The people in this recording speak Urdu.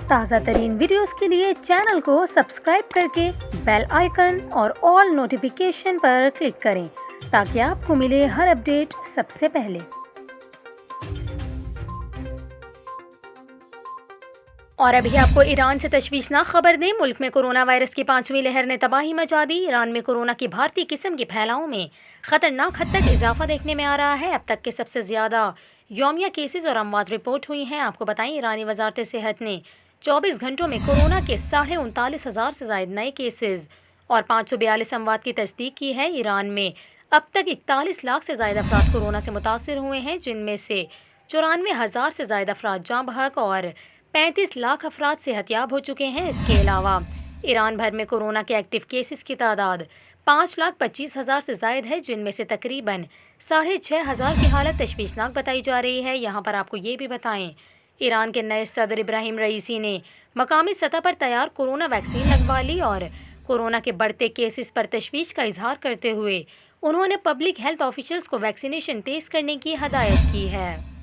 تازہ ترین ویڈیوز کے لیے چینل کو سبسکرائب کر کے بیل آئیکن اور آل نوٹیفیکیشن پر کلک کریں تاکہ آپ کو ملے ہر اپڈیٹ سب سے پہلے۔ اور ابھی آپ کو ایران سے تشویشناک خبر دیں، ملک میں کورونا وائرس کی 5ویں لہر نے تباہی مچا دی۔ ایران میں کورونا کی بھارتی قسم کے پھیلاؤ میں خطرناک حد تک اضافہ دیکھنے میں آ رہا ہے۔ اب تک کے سب سے زیادہ یومیہ کیسز اور اموات رپورٹ ہوئی ہیں۔ آپ کو بتائیں، ایرانی وزارت صحت نے 24 گھنٹوں میں کورونا کے 39,500 سے زائد نئے کیسز اور 542 اموات کی تصدیق کی ہے۔ ایران میں اب تک 41 لاکھ سے زائد افراد کورونا سے متاثر ہوئے ہیں، جن میں سے 94,000 سے زائد افراد جاں بحق اور 35 لاکھ افراد صحت یاب ہو چکے ہیں۔ اس کے علاوہ ایران بھر میں کورونا کے ایکٹیو کیسز کی تعداد 5,25,000 سے زائد ہے، جن میں سے تقریباً 6,500 کی حالت تشویشناک بتائی جا رہی ہے۔ یہاں پر آپ کو یہ بھی بتائیں، ایران کے نئے صدر ابراہیم رئیسی نے مقامی سطح پر تیار کورونا ویکسین لگوا لی اور کورونا کے بڑھتے کیسز پر تشویش کا اظہار کرتے ہوئے انہوں نے پبلک ہیلتھ آفیشلز کو ویکسینیشن تیز کرنے کی ہدایت کی ہے۔